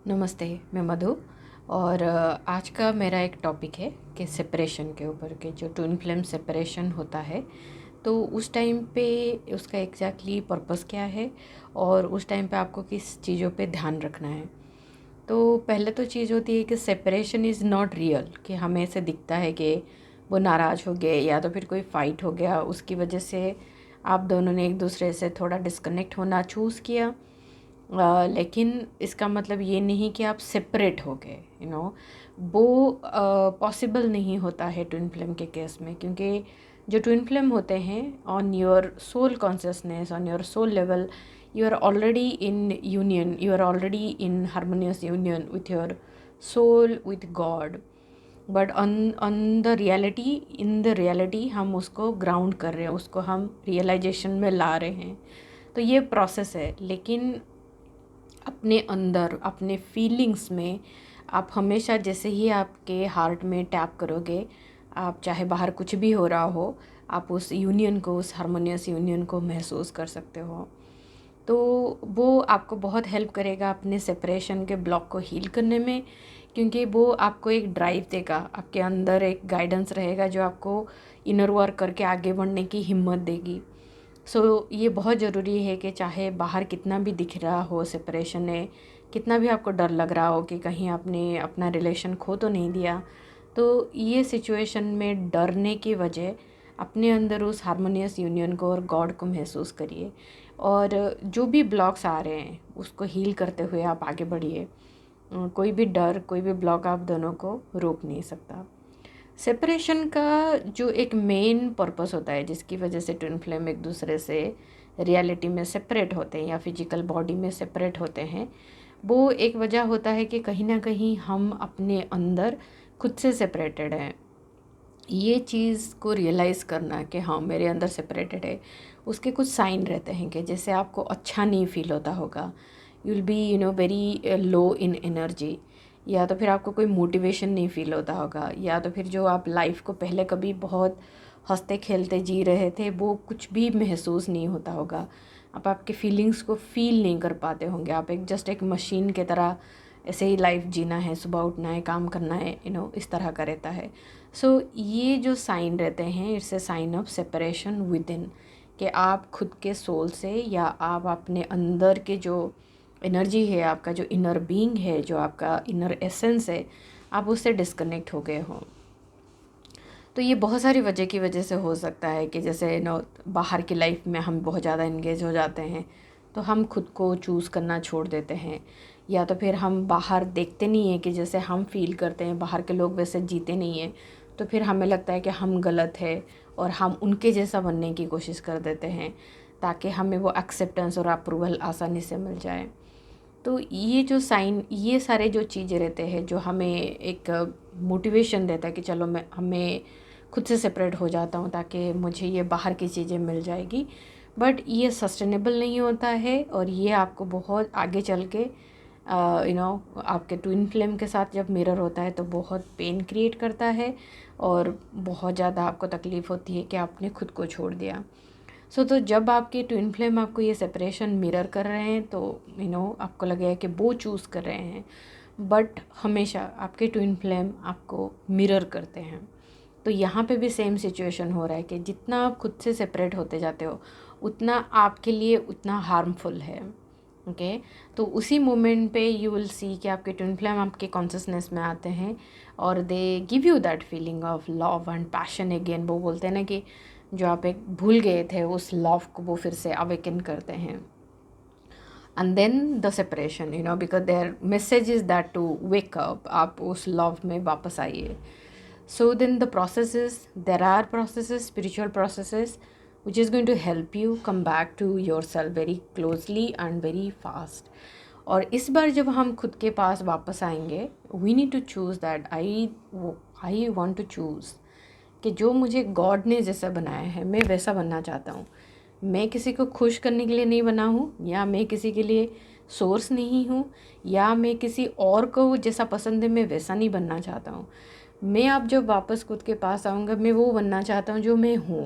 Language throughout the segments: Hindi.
नमस्ते, मैं मधु। और आज का मेरा एक टॉपिक है कि सेपरेशन के ऊपर के जो ट्विन फ्लेम सेपरेशन होता है, तो उस टाइम पे उसका एग्जैक्टली पर्पस क्या है और उस टाइम पे आपको किस चीज़ों पे ध्यान रखना है। तो पहले तो चीज़ होती है कि सेपरेशन इज़ नॉट रियल, कि हमें ऐसे दिखता है कि वो नाराज़ हो गए या तो फिर कोई फ़ाइट हो गया, उसकी वजह से आप दोनों ने एक दूसरे से थोड़ा डिस्कनेक्ट होना चूज़ किया। लेकिन इसका मतलब ये नहीं कि आप सेपरेट हो गए, वो पॉसिबल नहीं होता है ट्विन फ्लेम के केस में, क्योंकि जो ट्विन फ्लेम होते हैं on your soul consciousness, on your soul level, you are already in union, you are already in harmonious union with your soul, with God. But on the reality, in the reality हम उसको ग्राउंड कर रहे हैं, उसको हम रियलाइजेशन में ला रहे हैं। तो ये प्रोसेस है, लेकिन अपने अंदर, अपने फीलिंग्स में आप हमेशा, जैसे ही आपके हार्ट में टैप करोगे, आप चाहे बाहर कुछ भी हो रहा हो, आप उस यूनियन को, उस हारमोनियस यूनियन को महसूस कर सकते हो। तो वो आपको बहुत हेल्प करेगा अपने सेपरेशन के ब्लॉक को हील करने में, क्योंकि वो आपको एक ड्राइव देगा, आपके अंदर एक गाइडेंस रहेगा जो आपको इनर वर्क करके आगे बढ़ने की हिम्मत देगी। ये बहुत ज़रूरी है कि चाहे बाहर कितना भी दिख रहा हो सेपरेशन है, कितना भी आपको डर लग रहा हो कि कहीं आपने अपना रिलेशन खो तो नहीं दिया, तो ये सिचुएशन में डरने की वजह अपने अंदर उस हारमोनियस यूनियन को और गॉड को महसूस करिए, और जो भी ब्लॉक्स आ रहे हैं उसको हील करते हुए आप आगे बढ़िए। कोई भी डर, कोई भी ब्लॉक आप दोनों को रोक नहीं सकता। सेपरेशन का जो एक मेन पर्पस होता है, जिसकी वजह से ट्विन फ्लेम एक दूसरे से रियलिटी में सेपरेट होते हैं या फिजिकल बॉडी में सेपरेट होते हैं, वो एक वजह होता है कि कहीं ना कहीं हम अपने अंदर खुद से सेपरेटेड हैं। ये चीज़ को रियलाइज़ करना कि हाँ, मेरे अंदर सेपरेटेड है, उसके कुछ साइन रहते हैं कि जैसे आपको अच्छा नहीं फील होता होगा, you will be very low in energy, या तो फिर आपको कोई मोटिवेशन नहीं फील होता होगा, या तो फिर जो आप लाइफ को पहले कभी बहुत हंसते खेलते जी रहे थे वो कुछ भी महसूस नहीं होता होगा, आप आपके फीलिंग्स को फील नहीं कर पाते होंगे, आप एक जस्ट एक मशीन की तरह ऐसे ही लाइफ जीना है, सुबह उठना है, काम करना है, इस तरह का रहता है। ये जो साइन रहते हैं, it's a sign of separation within, कि आप खुद के सोल से या आप अपने अंदर के जो एनर्जी है, आपका जो इनर बीइंग है, जो आपका इनर एसेंस है, आप उससे डिस्कनेक्ट हो गए हों। तो ये बहुत सारी वजह की वजह से हो सकता है कि जैसे बाहर की लाइफ में हम बहुत ज़्यादा इंगेज हो जाते हैं, तो हम खुद को चूज़ करना छोड़ देते हैं, या तो फिर हम बाहर देखते नहीं हैं कि जैसे हम फील करते हैं बाहर के लोग वैसे जीते नहीं हैं, तो फिर हमें लगता है कि हम गलत है और हम उनके जैसा बनने की कोशिश कर देते हैं, ताकि हमें वो एक्सेप्टेंस और अप्रूवल आसानी से मिल जाए। तो ये जो साइन, ये सारे जो चीज़ें रहते हैं जो हमें एक मोटिवेशन देता है कि चलो मैं हमें खुद से सेपरेट हो जाता हूँ ताकि मुझे ये बाहर की चीज़ें मिल जाएगी, बट ये सस्टेनेबल नहीं होता है, और ये आपको बहुत आगे चल के आपके ट्विन फ्लेम के साथ जब मिरर होता है तो बहुत पेन क्रिएट करता है, और बहुत ज़्यादा आपको तकलीफ़ होती है कि आपने खुद को छोड़ दिया। तो जब आपके ट्विन फ्लेम आपको ये सेपरेशन मिरर कर रहे हैं, तो आपको लगेगा कि वो चूज़ कर रहे हैं, बट हमेशा आपके ट्विन फ्लेम आपको मिरर करते हैं। तो यहाँ पे भी सेम सिचुएशन हो रहा है कि जितना आप खुद से सेपरेट होते जाते हो, उतना आपके लिए उतना हार्मफुल है। ओके, तो उसी मोमेंट पे यू विल सी कि आपके ट्विन फ्लेम आपके कॉन्शियसनेस में आते हैं, और they give you that feeling of love and passion again. वो बोलते हैं ना कि जो आप एक भूल गए थे उस लव को वो फिर से अवेकन करते हैं। And then the separation, because their message is that to wake up, आप उस लव में वापस आइए। So then the processes, there are processes, spiritual processes, which is going to help you come back to yourself very closely and very fast. और इस बार जब हम खुद के पास वापस आएंगे, we need to choose that I want to choose कि जो मुझे गॉड ने जैसा बनाया है मैं वैसा बनना चाहता हूँ। मैं किसी को खुश करने के लिए नहीं बना हूँ, या मैं किसी के लिए सोर्स नहीं हूँ, या मैं किसी और को जैसा पसंद है मैं वैसा नहीं बनना चाहता हूँ। मैं अब जब वापस खुद के पास आऊँगा, मैं वो बनना चाहता हूँ जो मैं हूँ,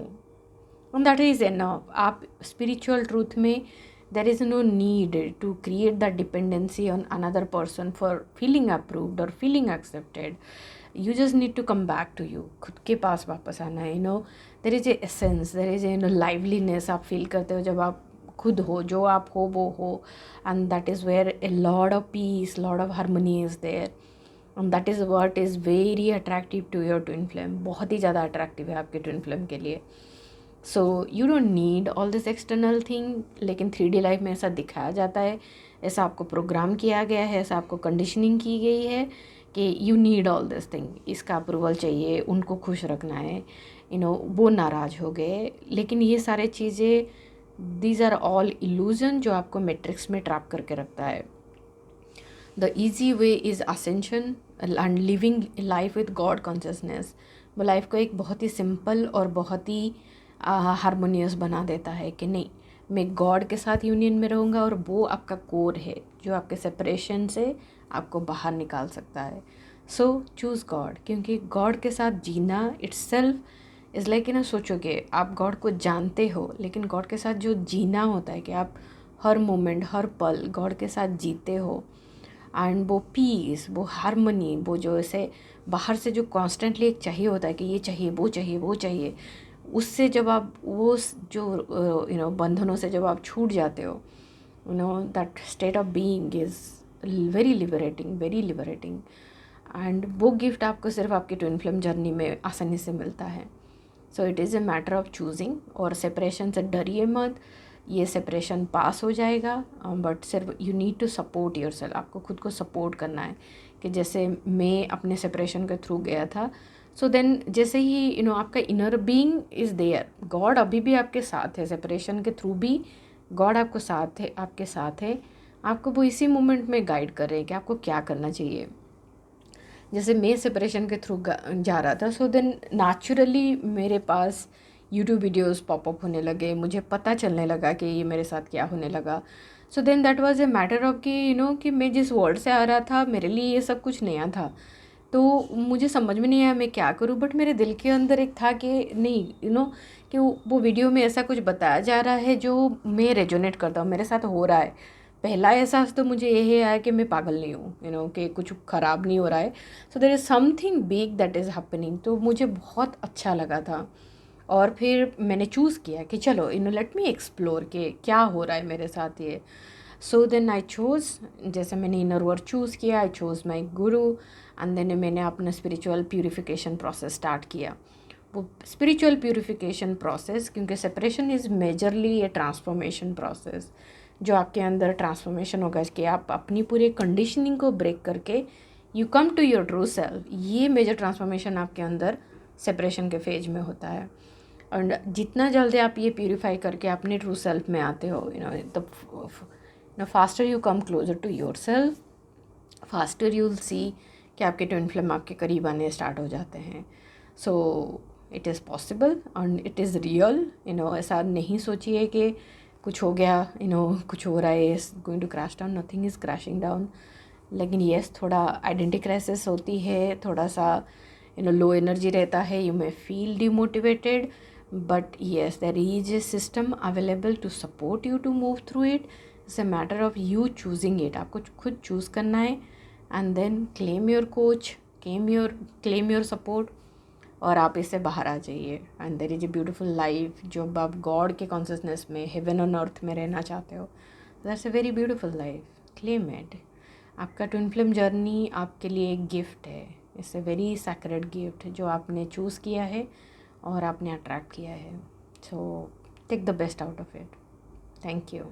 एंड दैट इज़ एनफ। आप स्पिरिचुअल ट्रूथ में there is no need to create that dependency on another person for feeling approved or feeling accepted. You just need to come back to you, खुद के पास वापस आना है. there is a essence, there is a liveliness आप feel करते हो जब आप खुद हो, जो आप हो वो हो. And that is where a lot of peace, lot of harmony is there. And that is what is very attractive to your twin flame. बहुत ही ज़्यादा attractive है आपके twin flame के लिए. So you don't need all this external thing. लेकिन 3D लाइफ में ऐसा दिखाया जाता है, ऐसा आपको प्रोग्राम किया गया है, ऐसा आपको कंडीशनिंग की गई है कि you need all this thing. इसका अप्रूवल चाहिए, उनको खुश रखना है, वो नाराज़ हो गए. लेकिन ये सारे चीज़ें, दीज आर ऑल इल्यूजन जो आपको मैट्रिक्स में ट्रैप करके रखता है. The easy way is ascension and living life with God consciousness. वो लाइफ को एक बहुत ही सिंपल और बहुत ही हारमोनियस बना देता है कि नहीं, मैं गॉड के साथ यूनियन में रहूँगा, और वो आपका कोर है जो आपके सेपरेशन से आपको बाहर निकाल सकता है. सो चूज़ गॉड, क्योंकि गॉड के साथ जीना इट्ससेल्फ इज़ लाइक सोचोगे आप गॉड को जानते हो, लेकिन गॉड के साथ जो जीना होता है कि आप हर मोमेंट हर पल गॉड के साथ जीते हो. एंड वो पीस, वो हारमनी, वो जो ऐसे बाहर से जो कॉन्स्टेंटली एक चाहिए होता है कि ये चाहिए वो चाहिए वो चाहिए, उससे जब आप वो जो बंधनों से जब आप छूट जाते हो, that state of being is very liberating. And वो गिफ्ट आपको सिर्फ आपकी ट्विन फ्लेम जर्नी में आसानी से मिलता है. So it is a matter of choosing. और सेपरेशन से डरिए मत, ये सेपरेशन पास हो जाएगा. बट सिर्फ you need to support yourself. आपको खुद को सपोर्ट करना है कि जैसे मैं अपने सेपरेशन के थ्रू गया था. सो देन जैसे ही आपका inner being is there, God अभी भी आपके साथ है. सेपरेशन के थ्रू भी गॉड आपको साथ है, आपके साथ है. आपको वो इसी मोमेंट में गाइड कर रहे हैं कि आपको क्या करना चाहिए. जैसे मैं सेपरेशन के थ्रू जा रहा था, सो देन नेचुरली मेरे पास यूट्यूब वीडियोस पॉपअप होने लगे, मुझे पता चलने लगा कि ये मेरे साथ क्या होने लगा. So then that was a matter of कि कि मैं जिस वर्ल्ड से आ रहा था, मेरे लिए ये सब कुछ नया था. तो मुझे समझ में नहीं आया मैं क्या करूं. बट मेरे दिल के अंदर एक था कि नहीं, कि वो वीडियो में ऐसा कुछ बताया जा रहा है जो मैं रेजोनेट करता हूँ, मेरे साथ हो रहा है. पहला एहसास तो मुझे यही आया कि मैं पागल नहीं हूँ, कि कुछ ख़राब नहीं हो रहा है. So there is something big that is happening. तो मुझे बहुत अच्छा लगा था. और फिर मैंने चूज़ किया कि चलो लेट मी एक्सप्लोर के क्या हो रहा है मेरे साथ ये. सो देन आई चूज़, जैसे मैंने इनर वर्ड चूज़ किया, I choose my Guru. And then मैंने अपना स्पिरिचुअल प्यूरिफिकेशन प्रोसेस स्टार्ट किया. वो स्पिरिचुअल प्यूरिफिकेशन प्रोसेस, क्योंकि separation is majorly A transformation process, जो आपके अंदर ट्रांसफॉर्मेशन होगा कि आप अपनी पूरी कंडीशनिंग को ब्रेक करके you come to your true self. ये मेजर ट्रांसफॉर्मेशन आपके अंदर सेपरेशन के फेज में होता है. और जितना जल्दी आप ये प्यूरिफाई करके अपने ट्रू सेल्फ में आते हो, the faster you come closer to your self, faster you will see कि आपके ट्विन फ्लेम आपके करीब आने स्टार्ट हो जाते हैं. So it is possible and it is real. ऐसा नहीं सोचिए कि कुछ हो गया, कुछ हो रहा है, is going to crash down. Nothing is crashing down. लेकिन येस, थोड़ा आइडेंटिटी क्राइसिस होती है, थोड़ा सा लो एनर्जी रहता है, you may feel demotivated. But yes, there is a system available to support you to move through it. It's a matter of you choosing it. आपको खुद चूज़ करना है. And then claim your coach, claim your support, और आप इससे बाहर आ जाइए. And there is a beautiful life. जो आप गॉड के कॉन्शियसनेस में, हेवन ऑन अर्थ में रहना चाहते हो, that's a very beautiful life. Claim it. आपका ट्विन फ्लेम जर्नी आपके लिए एक गिफ्ट है. It's a very sacred gift जो आपने चूज़ किया है और आपने अट्रैक्ट किया है. So take the best out of it. Thank you.